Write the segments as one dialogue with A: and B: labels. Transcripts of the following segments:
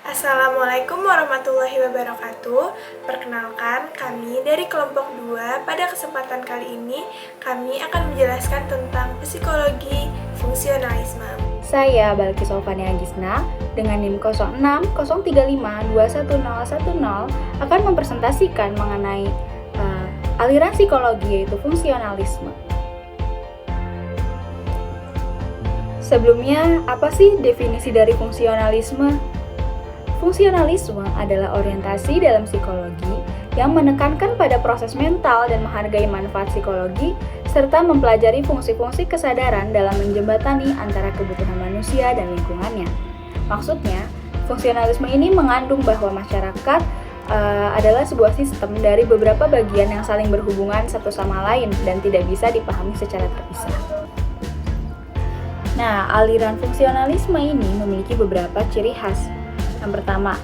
A: Assalamualaikum warahmatullahi wabarakatuh. Perkenalkan, kami dari kelompok 2. Pada kesempatan kali ini, kami akan menjelaskan tentang psikologi fungsionalisme.
B: Saya Balkis Sofania Gisna dengan NIM 0603521010 akan mempresentasikan mengenai aliran psikologi yaitu fungsionalisme. Sebelumnya, apa sih definisi dari fungsionalisme? Fungsionalisme adalah orientasi dalam psikologi yang menekankan pada proses mental dan menghargai manfaat psikologi serta mempelajari fungsi-fungsi kesadaran dalam menjembatani antara kebutuhan manusia dan lingkungannya. Maksudnya, fungsionalisme ini mengandung bahwa masyarakat adalah sebuah sistem dari beberapa bagian yang saling berhubungan satu sama lain dan tidak bisa dipahami secara terpisah. Nah, aliran fungsionalisme ini memiliki beberapa ciri khas. Yang pertama,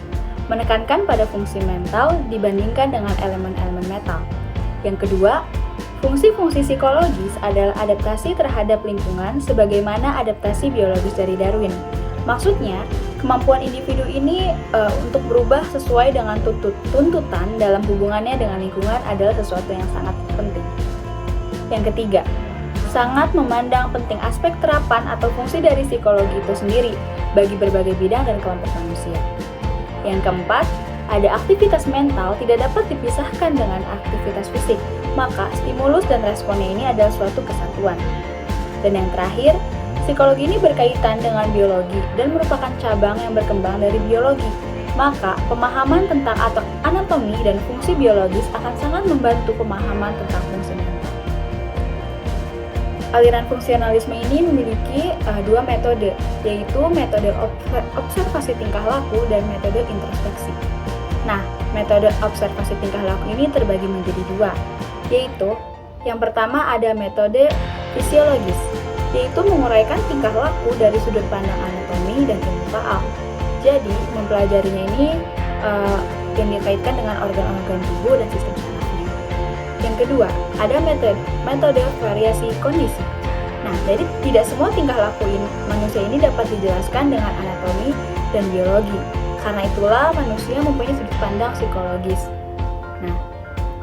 B: menekankan pada fungsi mental dibandingkan dengan elemen-elemen metal. Yang kedua, fungsi-fungsi psikologis adalah adaptasi terhadap lingkungan sebagaimana adaptasi biologis dari Darwin. Maksudnya, kemampuan individu ini untuk berubah sesuai dengan tuntutan dalam hubungannya dengan lingkungan adalah sesuatu yang sangat penting. Yang ketiga, sangat memandang penting aspek terapan atau fungsi dari psikologi itu sendiri bagi berbagai bidang dan kelompok manusia. Yang keempat, ada aktivitas mental tidak dapat dipisahkan dengan aktivitas fisik, maka stimulus dan responnya ini adalah suatu kesatuan. Dan yang terakhir, psikologi ini berkaitan dengan biologi dan merupakan cabang yang berkembang dari biologi. Maka, pemahaman tentang anatomi dan fungsi biologis akan sangat membantu pemahaman tentang fungsi mental. Aliran fungsionalisme ini memiliki dua metode, yaitu metode observasi tingkah laku dan metode introspeksi. Nah, metode observasi tingkah laku ini terbagi menjadi dua, yaitu yang pertama ada metode fisiologis, yaitu menguraikan tingkah laku dari sudut pandang anatomi dan ilmu faal. Jadi, mempelajarinya ini yang dikaitkan dengan organ-organ tubuh dan sistem sarafnya. Yang kedua, ada metode variasi kondisi. Nah, jadi tidak semua tingkah laku manusia ini dapat dijelaskan dengan anatomi dan biologi. Karena itulah manusia mempunyai sudut pandang psikologis. Nah,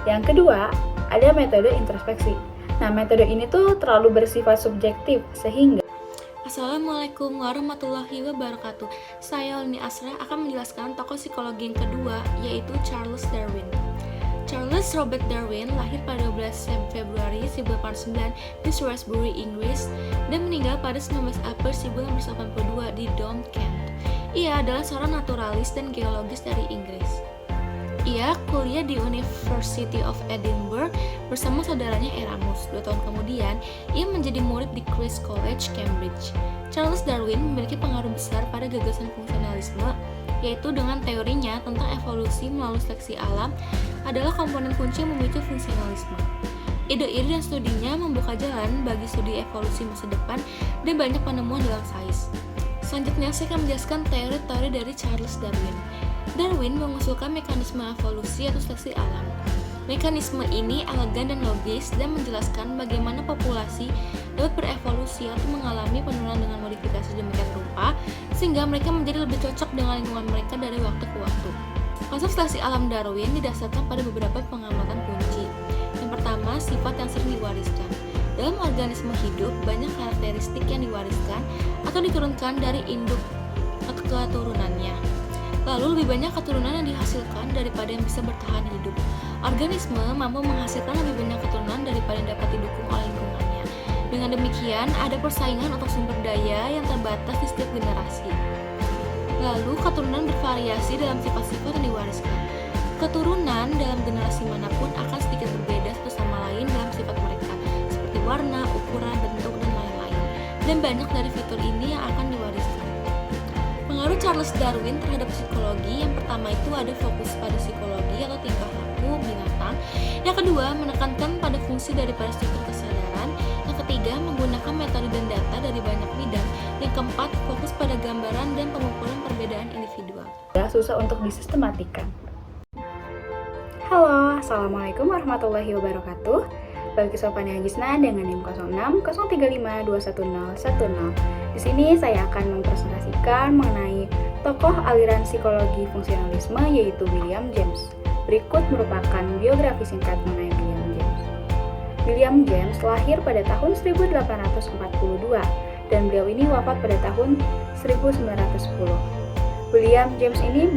B: yang kedua, ada metode introspeksi. Nah, metode ini tuh terlalu bersifat subjektif sehingga
C: Assalamualaikum warahmatullahi wabarakatuh. Saya Olni Asra akan menjelaskan tokoh psikologi yang kedua, yaitu Charles Darwin. Charles Robert Darwin lahir pada 12 Februari 1809 di Shrewsbury, Inggris, dan meninggal pada 19 April 1882 di Down, Kent. Ia adalah seorang naturalis dan geologis dari Inggris. Ia kuliah di University of Edinburgh bersama saudaranya Erasmus. 2 tahun kemudian, ia menjadi murid di Christ's College, Cambridge. Charles Darwin memiliki pengaruh besar pada gagasan fungsionalisme, yaitu dengan teorinya tentang evolusi melalui seleksi alam adalah komponen kunci yang memicu fungsionalisme. Ide-ide dan studinya membuka jalan bagi studi evolusi masa depan dan banyak penemuan dalam sains. Selanjutnya, saya akan menjelaskan teori-teori dari Charles Darwin. Darwin mengusulkan mekanisme evolusi atau seleksi alam. Mekanisme ini elegan dan logis dan menjelaskan bagaimana populasi dapat berevolusi atau mengalami penurunan dengan modifikasi sedemikian rupa sehingga mereka menjadi lebih cocok dengan lingkungan mereka dari waktu ke waktu. Konsep seleksi alam Darwin didasarkan pada beberapa pengamatan kunci. Yang pertama, sifat yang sering diwariskan. Dalam organisme hidup, banyak karakteristik yang diwariskan atau diturunkan dari induk atau keturunannya. Lalu lebih banyak keturunan yang dihasilkan daripada yang bisa bertahan hidup. Organisme mampu menghasilkan lebih banyak keturunan daripada yang dapat didukung oleh lingkungannya. Dengan demikian, ada persaingan untuk sumber daya yang terbatas di setiap generasi. Lalu, keturunan bervariasi dalam sifat-sifat yang diwariskan. Keturunan dalam generasi manapun akan sedikit berbeda satu sama lain dalam sifat mereka, seperti warna, ukuran, bentuk, dan lain-lain. Dan banyak dari fitur ini yang akan diwariskan. Pengaruh Charles Darwin terhadap psikologi, yang pertama itu ada fokus pada psikologi atau tingkah laku binatang. Yang kedua, menekankan pada fungsi daripada struktur kesadaran. Yang ketiga, menggunakan metode dan data dari banyak bidang. Yang keempat, fokus pada gambaran dan pengukuran perbedaan individual.
B: susah untuk disistematikan. Halo, Assalamualaikum warahmatullahi wabarakatuh. Balkis Sofania Gisna dengan NIM 0603521010. Di sini saya akan mempresentasikan mengenai tokoh aliran psikologi fungsionalisme yaitu William James. Berikut merupakan biografi singkat mengenai William James. William James lahir pada tahun 1842 dan beliau ini wafat pada tahun 1910. William James ini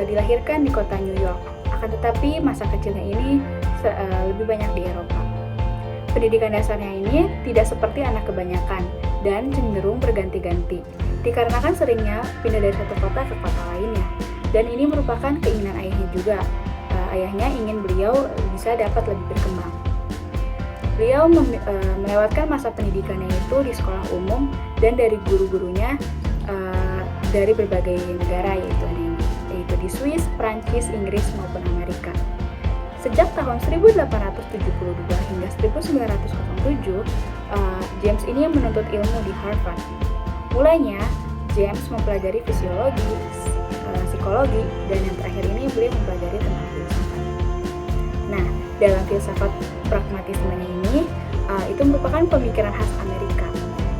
B: dilahirkan di kota New York, akan tetapi masa kecilnya ini lebih banyak di Eropa. Pendidikan dasarnya ini tidak seperti anak kebanyakan dan cenderung berganti-ganti, dikarenakan seringnya pindah dari satu kota ke kota lainnya. Dan ini merupakan keinginan ayahnya juga. Ayahnya ingin beliau bisa dapat lebih berkembang. Beliau melewatkan masa pendidikannya itu di sekolah umum dan dari guru-gurunya dari berbagai negara yaitu di Swiss, Prancis, Inggris maupun Amerika. Sejak tahun 1872 hingga 1907, James ini menuntut ilmu di Harvard. Mulanya, James mempelajari fisiologi, psikologi, dan yang terakhir ini beliau mempelajari tentang filsafat. Nah, dalam filsafat pragmatismenya ini, itu merupakan pemikiran khas Amerika.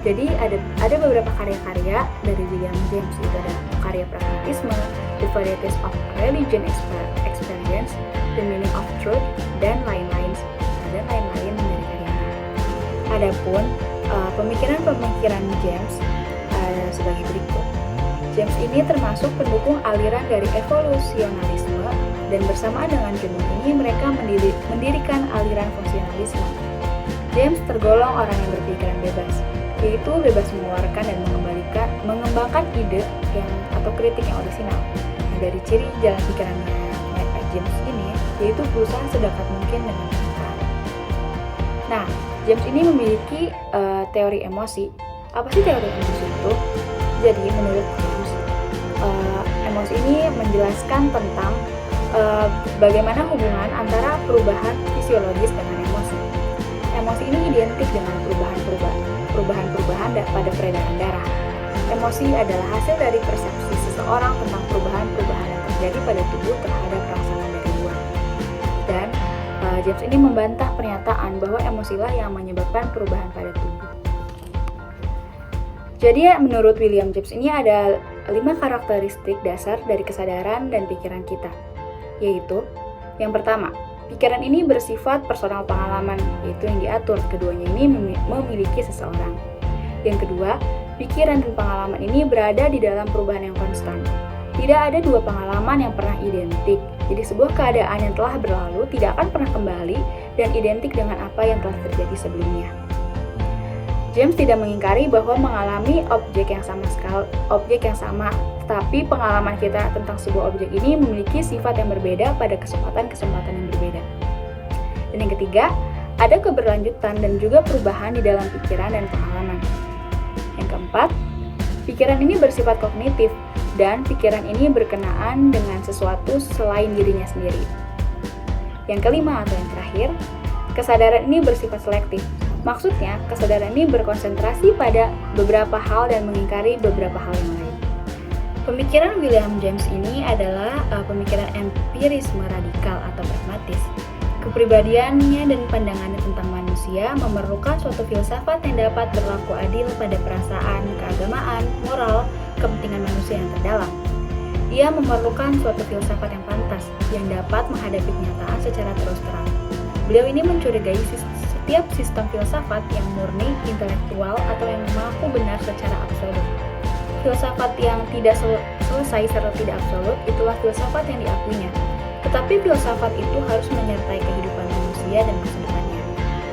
B: Jadi ada beberapa karya-karya dari William James, itu ada karya pragmatisme, The Varieties of Religion Experience, The Meaning of Truth, dan lain-lain dari karyanya. Adapun pemikiran James sebagai berikut. James ini termasuk pendukung aliran dari evolusionalisme dan bersamaan dengan John ini mereka mendirikan aliran fungsionalisme. James tergolong orang yang berpikiran bebas, yaitu bebas mengeluarkan dan mengembangkan ide atau kritik yang orisinal. Nah, dari ciri jalan pikirannya James ini yaitu berusaha sedekat mungkin dengan kenyataan. Nah, James ini memiliki teori emosi. Apa sih teori emosi itu? Jadi menurut James, emosi ini menjelaskan tentang bagaimana hubungan antara perubahan fisiologis dengan emosi. Emosi ini identik dengan perubahan pada peredaran darah. Emosi adalah hasil dari persepsi seseorang tentang perubahan-perubahan yang terjadi pada tubuh terhadap rangsangan dari luar. Dan James ini membantah pernyataan bahwa emosilah yang menyebabkan perubahan pada tubuh. Jadi menurut William James ini ada 5 karakteristik dasar dari kesadaran dan pikiran kita, yaitu yang pertama, pikiran ini bersifat personal pengalaman, yaitu yang diatur. Keduanya ini memiliki seseorang. Yang kedua, pikiran dan pengalaman ini berada di dalam perubahan yang konstan. Tidak ada dua pengalaman yang pernah identik. Jadi sebuah keadaan yang telah berlalu tidak akan pernah kembali dan identik dengan apa yang telah terjadi sebelumnya. James tidak mengingkari bahwa mengalami objek yang sama, tetapi pengalaman kita tentang sebuah objek ini memiliki sifat yang berbeda pada kesempatan-kesempatan yang berbeda. Dan yang ketiga, ada keberlanjutan dan juga perubahan di dalam pikiran dan pengalaman. Yang keempat, pikiran ini bersifat kognitif dan pikiran ini berkenaan dengan sesuatu selain dirinya sendiri. Yang kelima atau yang terakhir, kesadaran ini bersifat selektif. Maksudnya, kesadaran ini berkonsentrasi pada beberapa hal dan mengingkari beberapa hal yang lain. Pemikiran William James ini adalah pemikiran empirisme radikal atau pragmatis. Kepribadiannya dan pandangannya tentang manusia memerlukan suatu filsafat yang dapat berlaku adil pada perasaan, keagamaan, moral, kepentingan manusia yang terdalam. Ia memerlukan suatu filsafat yang pantas, yang dapat menghadapi kenyataan secara terus terang. Beliau ini mencurigai setiap sistem filsafat yang murni, intelektual, atau yang mengaku benar secara absolut. Filsafat yang tidak selesai serta tidak absolut, itulah filsafat yang diakuinya. Tetapi filsafat itu harus menyertai kehidupan manusia dan masa depannya.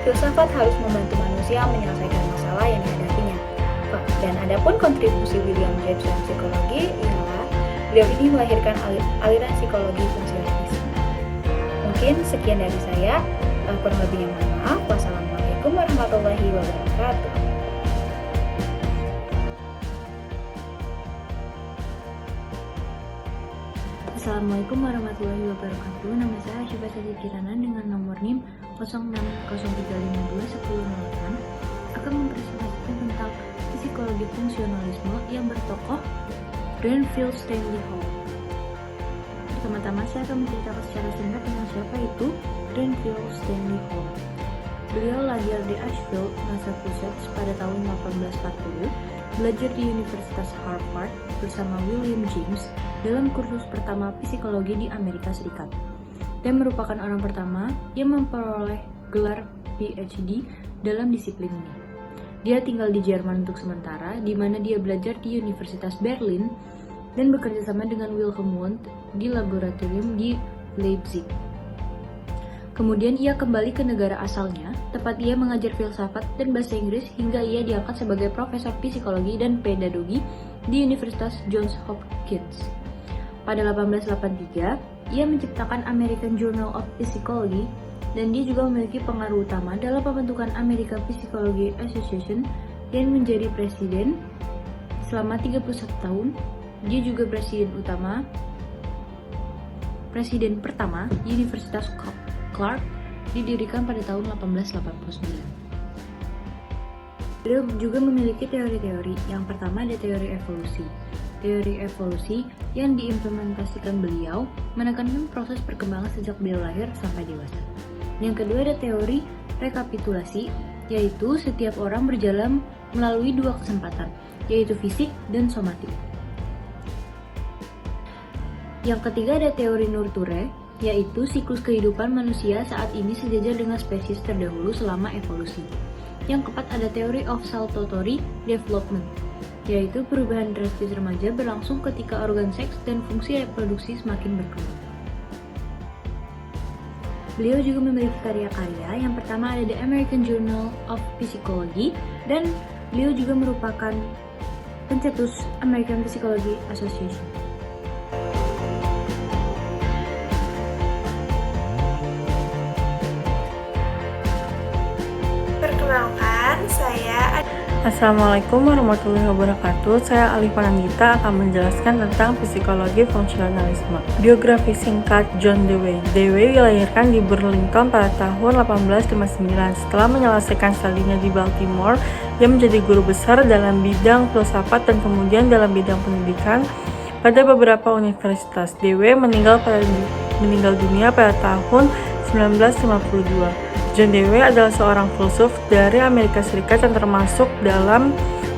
B: Filsafat harus membantu manusia menyelesaikan masalah yang dihadapinya. Dan adapun kontribusi William James dalam psikologi ialah beliau ini melahirkan aliran psikologi fungsionalisme. Mungkin sekian dari saya. Kurang lebihnya mohon maaf. Wassalamualaikum warahmatullahi wabarakatuh.
D: Assalamualaikum warahmatullahi wabarakatuh. Nama saya Syifa Siti Kirana dengan nomor NIM 0603521008 akan mempresentasikan tentang psikologi fungsionalisme yang bertokoh Grenfell Stanley Hall. Pertama-tama saya akan menceritakan secara singkat tentang siapa itu Grenfell Stanley Hall. Beliau lahir di Asheville, Massachusetts pada tahun 1840 belajar di Universitas Harvard bersama William James dalam kursus pertama psikologi di Amerika Serikat, dan merupakan orang pertama yang memperoleh gelar PhD dalam disiplin ini. Dia tinggal di Jerman untuk sementara, di mana dia belajar di Universitas Berlin dan bekerja sama dengan Wilhelm Wundt di laboratorium di Leipzig. Kemudian ia kembali ke negara asalnya, tempat ia mengajar filsafat dan bahasa Inggris hingga ia diangkat sebagai profesor psikologi dan pedagogi di Universitas Johns Hopkins. Pada 1883, ia menciptakan American Journal of Psychology, dan dia juga memiliki pengaruh utama dalam pembentukan American Psychology Association dan menjadi presiden selama 31 tahun. Dia juga presiden pertama Universitas Clark, didirikan pada tahun 1889. Beliau juga memiliki teori-teori. Yang pertama ada teori evolusi. Teori evolusi yang diimplementasikan beliau menekankan proses perkembangan sejak beliau lahir sampai dewasa. Yang kedua ada teori rekapitulasi, yaitu setiap orang berjalan melalui dua kesempatan, yaitu fisik dan somatik. Yang ketiga ada teori Nurture, yaitu siklus kehidupan manusia saat ini sejajar dengan spesies terdahulu selama evolusi. Yang keempat ada teori of saltatory development, yaitu perubahan drastis remaja berlangsung ketika organ seks dan fungsi reproduksi semakin berkembang. Beliau juga memiliki karya-karya. Yang pertama ada The American Journal of Psychology, dan beliau juga merupakan pencetus American Psychology Association.
A: Perkenalkan, saya
E: Assalamualaikum warahmatullahi wabarakatuh. Saya Alif Anandita akan menjelaskan tentang psikologi fungsionalisme. Biografi singkat John Dewey. Dewey dilahirkan di Burlington pada tahun 1859. Setelah menyelesaikan studinya di Baltimore, ia menjadi guru besar dalam bidang filsafat dan kemudian dalam bidang pendidikan pada beberapa universitas. Dewey meninggal dunia pada tahun 1952. John Dewey adalah seorang filsuf dari Amerika Serikat yang termasuk dalam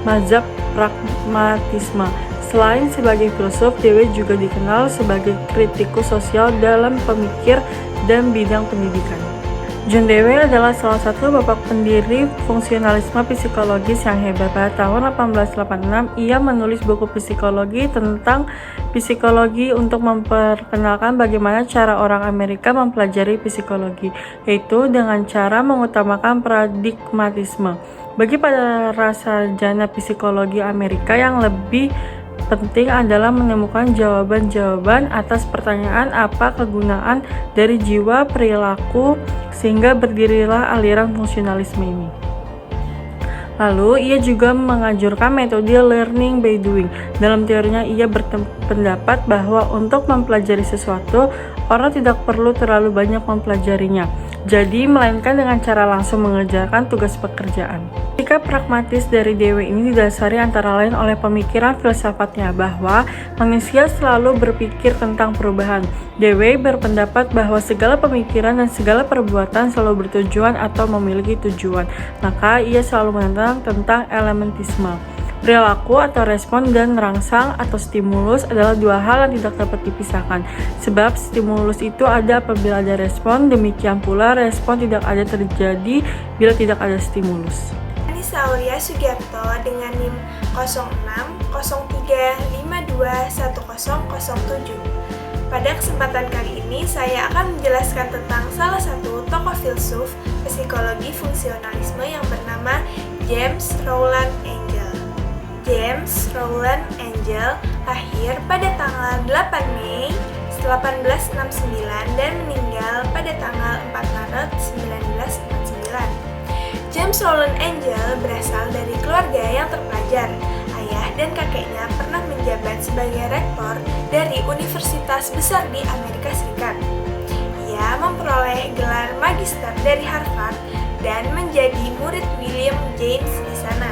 E: mazhab pragmatisme. Selain sebagai filsuf, Dewey juga dikenal sebagai kritikus sosial dalam pemikir dan bidang pendidikan. John Dewey adalah salah satu bapak pendiri fungsionalisme psikologis yang hebat. Pada tahun 1886, ia menulis buku psikologi tentang psikologi untuk memperkenalkan bagaimana cara orang Amerika mempelajari psikologi, yaitu dengan cara mengutamakan paradigmatisme. Bagi para sarjana psikologi Amerika, yang lebih penting adalah menemukan jawaban-jawaban atas pertanyaan apa kegunaan dari jiwa perilaku, sehingga berdirilah aliran fungsionalisme ini. Lalu, ia juga menganjurkan metode learning by doing. Dalam teorinya, ia berpendapat bahwa untuk mempelajari sesuatu, orang tidak perlu terlalu banyak mempelajarinya, jadi melainkan dengan cara langsung mengerjakan tugas pekerjaan. Sikap pragmatis dari Dewey ini didasari antara lain oleh pemikiran filsafatnya bahwa manusia selalu berpikir tentang perubahan. Dewey berpendapat bahwa segala pemikiran dan segala perbuatan selalu bertujuan atau memiliki tujuan, maka ia selalu menentang tentang elementisme. Perilaku atau respon dan rangsang atau stimulus adalah dua hal yang tidak dapat dipisahkan. Sebab stimulus itu ada apabila ada respon, demikian pula respon tidak ada terjadi bila tidak ada stimulus.
A: Anissa Aulia Sugiarto dengan NIM 0603521007. Pada kesempatan kali ini, saya akan menjelaskan tentang salah satu tokoh filsuf psikologi fungsionalisme yang bernama James Rowland Engel. James Rowland Engel lahir pada tanggal 8 Mei 1869 dan meninggal pada tanggal 4 Maret 1949. James Rowland Engel berasal dari keluarga yang terpelajar. Ayah dan kakeknya pernah menjabat sebagai rektor dari universitas besar di Amerika Serikat. Ia memperoleh gelar magister dari Harvard dan menjadi murid William James di sana.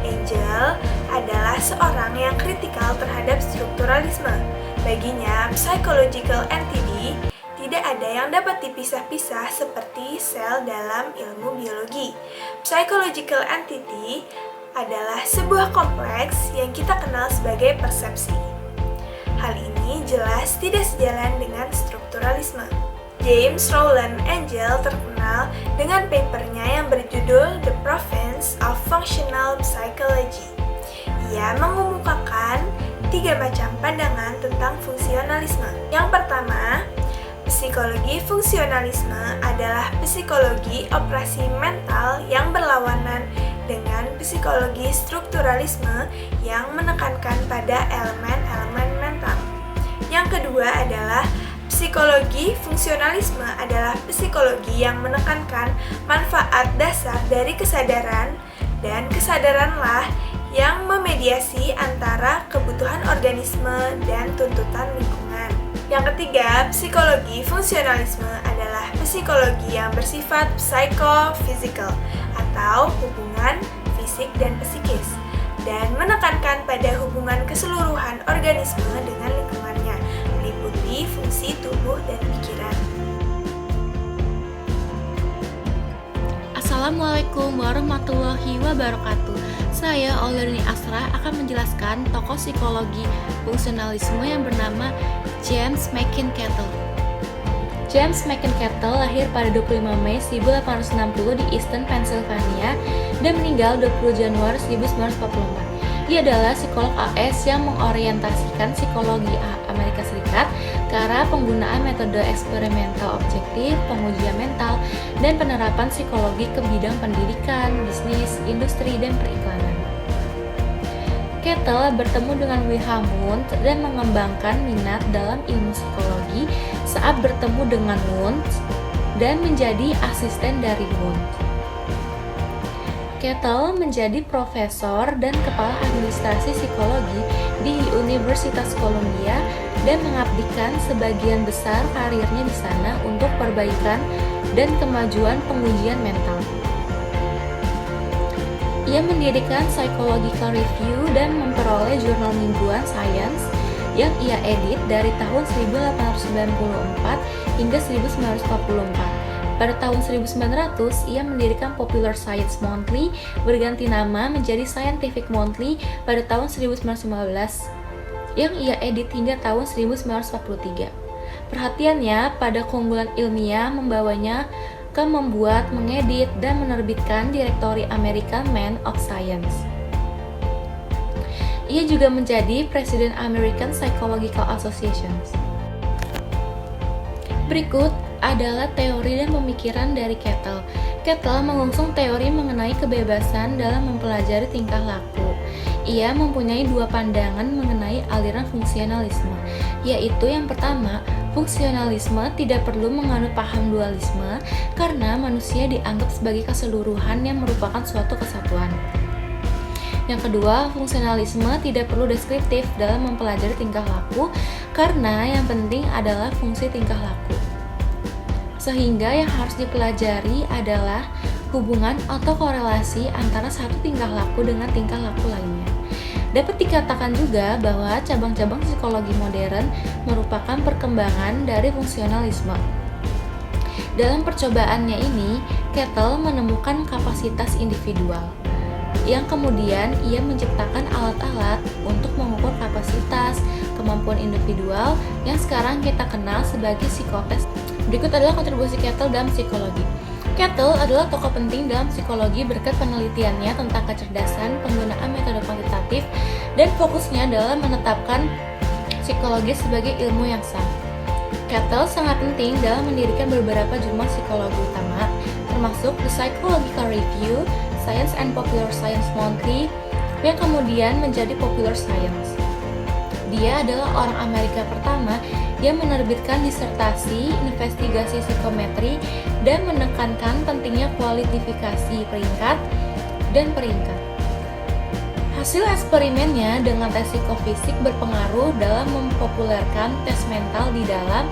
A: Engel adalah seorang yang kritikal terhadap strukturalisme. Baginya, psychological entity tidak ada yang dapat dipisah-pisah seperti sel dalam ilmu biologi. Psychological entity adalah sebuah kompleks yang kita kenal sebagai persepsi. Hal ini jelas tidak sejalan dengan strukturalisme. James Rowland Engel terkenal dengan papernya yang berjudul The Province of Functional Psychology. Ia mengemukakan 3 macam pandangan tentang fungsionalisme. Yang pertama, psikologi fungsionalisme adalah psikologi operasi mental yang berlawanan dengan psikologi strukturalisme yang menekankan pada elemen-elemen mental. Yang kedua adalah psikologi fungsionalisme adalah psikologi yang menekankan manfaat dasar dari kesadaran, dan kesadaranlah yang memediasi antara kebutuhan organisme dan tuntutan lingkungan. Yang ketiga, psikologi fungsionalisme adalah psikologi yang bersifat psychofisikal atau hubungan fisik dan psikis, dan menekankan pada hubungan keseluruhan organisme dengan lingkungannya, meliputi fungsi tubuh dan pikiran.
C: Assalamualaikum warahmatullahi wabarakatuh. Saya Olirni Asrah akan menjelaskan tokoh psikologi fungsionalisme yang bernama James McIntyre. James McIntyre lahir pada 25 Mei 1860 di Easton, Pennsylvania dan meninggal 20 Januari 1944. Ia adalah psikolog AS yang mengorientasikan psikologi Amerika Serikat ke arah penggunaan metode eksperimental objektif, pengujian mental, dan penerapan psikologi ke bidang pendidikan, bisnis, industri, dan periklanan. Kettle bertemu dengan Wilhelm Wundt dan mengembangkan minat dalam ilmu psikologi saat bertemu dengan Wundt dan menjadi asisten dari Wundt. Kettle menjadi profesor dan kepala administrasi psikologi di Universitas Columbia dan mengabdikan sebagian besar karirnya di sana untuk perbaikan dan kemajuan pengujian mental. Ia mendirikan Psychological Review dan memperoleh jurnal mingguan Science yang ia edit dari tahun 1894 hingga 1944. Pada tahun 1900, ia mendirikan Popular Science Monthly berganti nama menjadi Scientific Monthly pada tahun 1915 yang ia edit hingga tahun 1943. Perhatiannya pada keunggulan ilmiah membawanya ke membuat, mengedit, dan menerbitkan Directory American Men of Science. Ia juga menjadi Presiden American Psychological Association. Berikut adalah teori dan pemikiran dari Kettle. Kettle mengusung teori mengenai kebebasan dalam mempelajari tingkah laku. Ia mempunyai 2 pandangan mengenai aliran fungsionalisme, yaitu yang pertama, fungsionalisme tidak perlu menganut paham dualisme karena manusia dianggap sebagai keseluruhan yang merupakan suatu kesatuan. Yang kedua, fungsionalisme tidak perlu deskriptif dalam mempelajari tingkah laku karena yang penting adalah fungsi tingkah laku. Sehingga yang harus dipelajari adalah hubungan atau korelasi antara satu tingkah laku dengan tingkah laku lainnya. Dapat dikatakan juga bahwa cabang-cabang psikologi modern merupakan perkembangan dari fungsionalisme. Dalam percobaannya ini, Kettle menemukan kapasitas individual, yang kemudian ia menciptakan alat-alat untuk mengukur kapasitas, kemampuan individual yang sekarang kita kenal sebagai psikotes. Berikut adalah kontribusi Kettle dalam psikologi. Kettle adalah tokoh penting dalam psikologi berkat penelitiannya tentang kecerdasan, penggunaan metode kuantitatif, dan fokusnya dalam menetapkan psikologi sebagai ilmu yang sah. Kettle sangat penting dalam mendirikan beberapa jurnal psikologi utama, termasuk The Psychological Review, Science and Popular Science Monthly, yang kemudian menjadi Popular Science. Dia adalah orang Amerika pertama yang menerbitkan disertasi investigasi psikometri dan menekankan pentingnya kualitifikasi peringkat dan peringkat. Hasil eksperimennya dengan tes psikofisik berpengaruh dalam mempopulerkan tes mental di dalam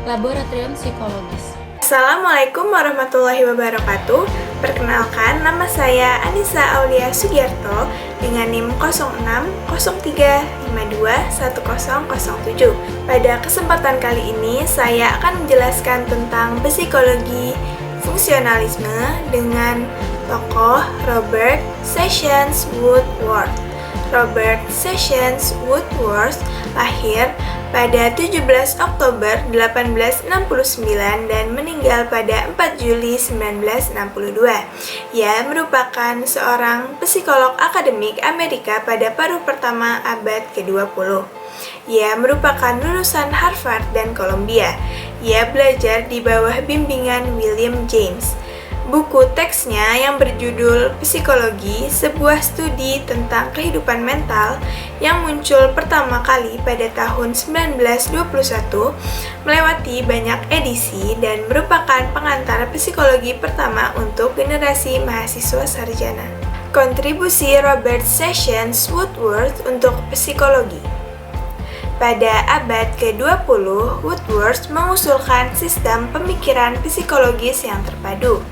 C: laboratorium psikologis.
A: Assalamualaikum warahmatullahi wabarakatuh. Perkenalkan, nama saya Anissa Aulia Sugiarto dengan NIM 0603521007. Pada kesempatan kali ini, saya akan menjelaskan tentang psikologi fungsionalisme dengan tokoh Robert Sessions Woodworth. Robert Sessions Woodworth lahir pada 17 Oktober 1869 dan meninggal pada 4 Juli 1962. Ia merupakan seorang psikolog akademik Amerika pada paruh pertama abad ke-20. Ia merupakan lulusan Harvard dan Columbia. Ia belajar di bawah bimbingan William James. Buku teksnya yang berjudul Psikologi, sebuah studi tentang kehidupan mental yang muncul pertama kali pada tahun 1921 melewati banyak edisi dan merupakan pengantar psikologi pertama untuk generasi mahasiswa sarjana. Kontribusi Robert Sessions Woodworth untuk psikologi. Pada abad ke-20, Woodworth mengusulkan sistem pemikiran psikologis yang terpadu.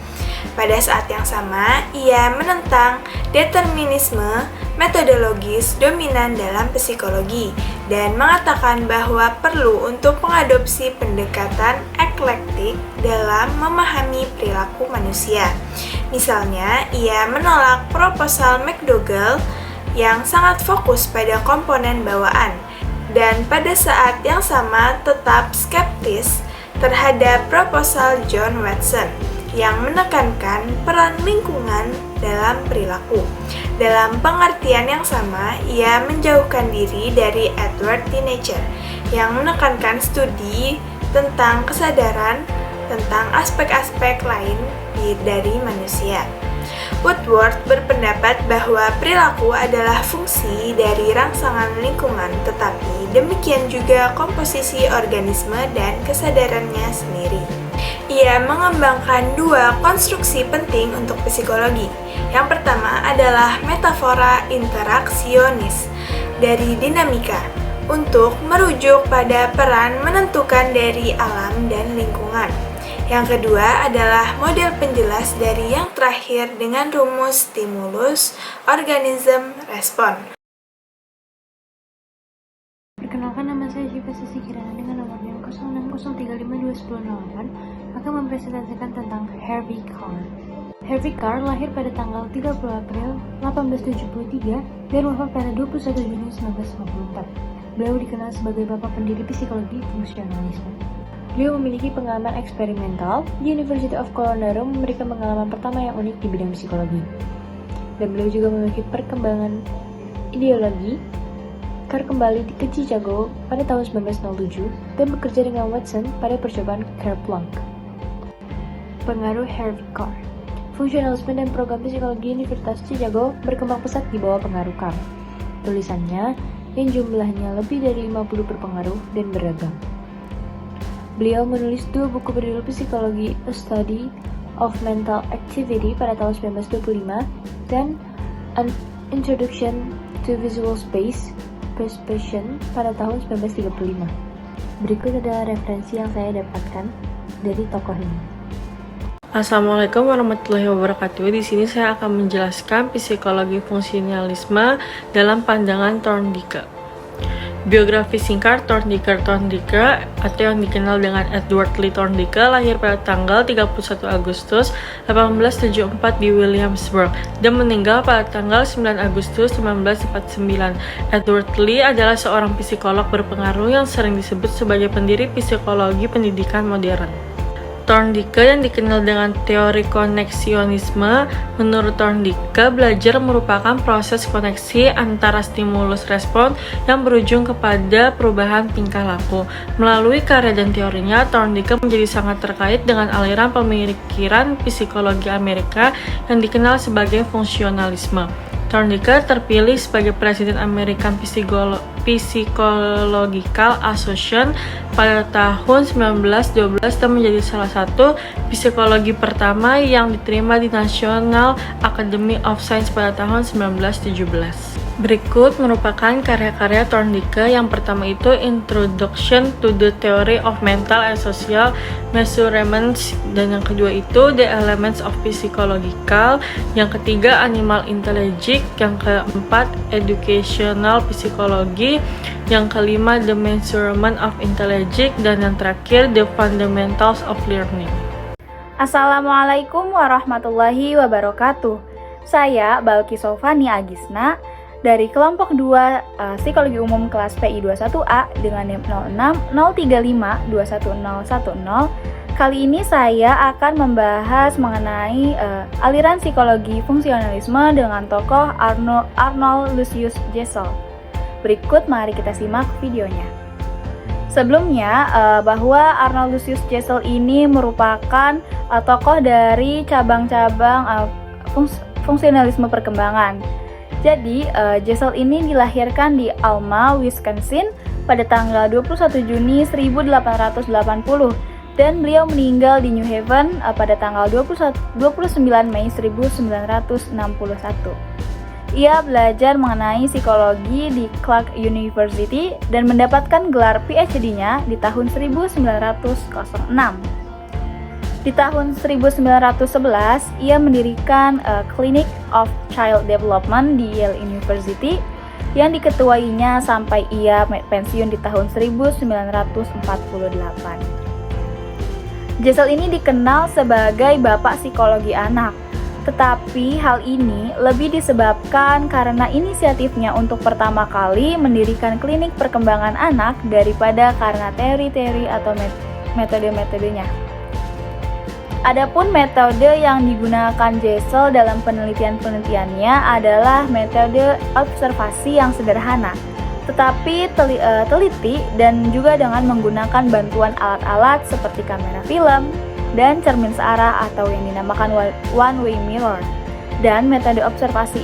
A: Pada saat yang sama, ia menentang determinisme metodologis dominan dalam psikologi dan mengatakan bahwa perlu untuk mengadopsi pendekatan eklektik dalam memahami perilaku manusia. Misalnya, ia menolak proposal McDougall yang sangat fokus pada komponen bawaan dan pada saat yang sama tetap skeptis terhadap proposal John Watson yang menekankan peran lingkungan dalam perilaku. Dalam pengertian yang sama, ia menjauhkan diri dari Edward Teenager yang menekankan studi tentang kesadaran tentang aspek-aspek lain dari manusia. Woodworth berpendapat bahwa perilaku adalah fungsi dari rangsangan lingkungan, tetapi demikian juga komposisi organisme dan kesadarannya sendiri. Ia mengembangkan dua konstruksi penting untuk psikologi. Yang pertama adalah metafora interaksionis dari dinamika untuk merujuk pada peran menentukan dari alam dan lingkungan. Yang kedua adalah model penjelas dari yang terakhir dengan rumus stimulus, organism, respon.
D: Perkenalkan, nama saya Syifa Sisi Kirana dengan nomor 0603521008 akan mempresentasikan tentang Harvey Carr. Harvey Carr lahir pada tanggal 30 April 1873 dan wafat pada 21 Juni 1954. Beliau dikenal sebagai bapak pendiri psikologi fungsionalisme. Beliau memiliki pengalaman eksperimental di University of Colorado, memberikan pengalaman pertama yang unik di bidang psikologi. Dan beliau juga memiliki perkembangan ideologi. Carr kembali ke Chicago pada tahun 1907 dan bekerja dengan Watson pada percobaan Kerplunk. Pengaruh Harvey Carr. Fungsionalisme dan program psikologi Universitas Chicago berkembang pesat di bawah pengaruh Carr. Tulisannya yang jumlahnya lebih dari 50 berpengaruh dan beragam. Beliau menulis dua buku berjudul Psikologi, A Study of Mental Activity pada tahun 1925 dan An Introduction to Visual Space Perception pada tahun 1935. Berikut adalah referensi yang saya dapatkan dari tokoh ini.
E: Assalamualaikum warahmatullahi wabarakatuh. Di sini saya akan menjelaskan psikologi fungsionalisme dalam pandangan Thorndike. Biografi singkat Thorndike atau yang dikenal dengan Edward Lee Thorndike lahir pada tanggal 31 Agustus 1874 di Williamsburg dan meninggal pada tanggal 9 Agustus 1949. Edward Lee adalah seorang psikolog berpengaruh yang sering disebut sebagai pendiri psikologi pendidikan modern. Thorndike yang dikenal dengan teori koneksionisme, menurut Thorndike, belajar merupakan proses koneksi antara stimulus respon yang berujung kepada perubahan tingkah laku. Melalui karya dan teorinya, Thorndike menjadi sangat terkait dengan aliran pemikiran psikologi Amerika yang dikenal sebagai fungsionalisme. Thorndike terpilih sebagai Presiden American Psychological Association pada tahun 1912 dan menjadi salah satu psikologi pertama yang diterima di National Academy of Science pada tahun 1917. Berikut merupakan karya-karya Thorndike. Yang pertama itu Introduction to the Theory of Mental and Social Measurements, dan yang kedua itu The Elements of Psychological, yang ketiga Animal Intelligence, yang keempat Educational Psychology, yang kelima The Measurement of Intelligence, dan yang terakhir The Fundamentals of Learning.
B: Assalamualaikum warahmatullahi wabarakatuh. Saya Balki Sofani Agisna dari kelompok 2 Psikologi Umum kelas PI 21A dengan NIM 06 035 21010. Kali ini saya akan membahas mengenai aliran psikologi fungsionalisme dengan tokoh Arnold Lucius Jessel. Berikut mari kita simak videonya. Sebelumnya, bahwa Arnold Lucius Jessel ini merupakan tokoh dari cabang-cabang fungsionalisme perkembangan. Jadi, Jessel ini dilahirkan di Alma, Wisconsin pada tanggal 21 Juni 1880 dan beliau meninggal di New Haven pada tanggal 29 Mei 1961. Ia belajar mengenai psikologi di Clark University dan mendapatkan gelar PhD-nya di tahun 1906. Di tahun 1911, ia mendirikan Clinic of Child Development di Yale University yang diketuainya sampai ia pensiun di tahun 1948. Jessel ini dikenal sebagai bapak psikologi anak. Tetapi hal ini lebih disebabkan karena inisiatifnya untuk pertama kali mendirikan klinik perkembangan anak daripada karena teori-teori atau metode-metodenya. Adapun metode yang digunakan Jessel dalam penelitiannya adalah metode observasi yang sederhana, tetapi teliti dan juga dengan menggunakan bantuan alat-alat seperti kamera film dan cermin searah atau yang dinamakan one-way mirror. Dan metode observasi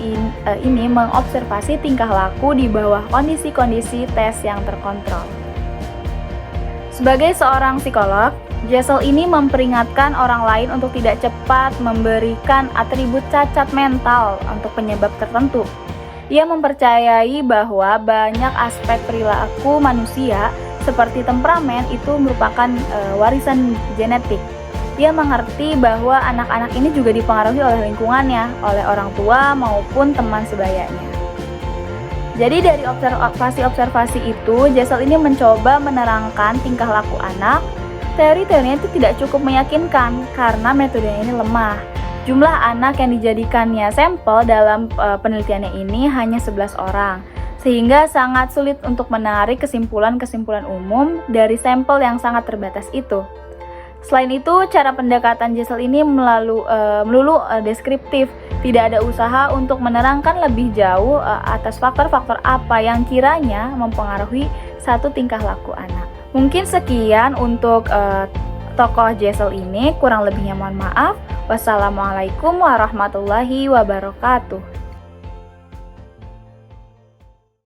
B: ini mengobservasi tingkah laku di bawah kondisi-kondisi tes yang terkontrol. Sebagai seorang psikolog, Jessel ini memperingatkan orang lain untuk tidak cepat memberikan atribut cacat mental untuk penyebab tertentu. Ia mempercayai bahwa banyak aspek perilaku manusia seperti temperamen itu merupakan warisan genetik. Dia mengerti bahwa anak-anak ini juga dipengaruhi oleh lingkungannya, oleh orang tua maupun teman sebayanya. Jadi dari observasi itu, Jessel ini mencoba menerangkan tingkah laku anak. Teori-teorinya itu tidak cukup meyakinkan karena metodenya ini lemah. Jumlah anak yang dijadikannya sampel dalam penelitiannya ini hanya 11 orang, sehingga sangat sulit untuk menarik kesimpulan-kesimpulan umum dari sampel yang sangat terbatas itu. Selain itu, cara pendekatan Jessel ini melulu deskriptif, tidak ada usaha untuk menerangkan lebih jauh atas faktor-faktor apa yang kiranya mempengaruhi satu tingkah laku anak. Mungkin sekian untuk tokoh Jessel ini, kurang lebihnya mohon maaf. Wassalamualaikum warahmatullahi wabarakatuh.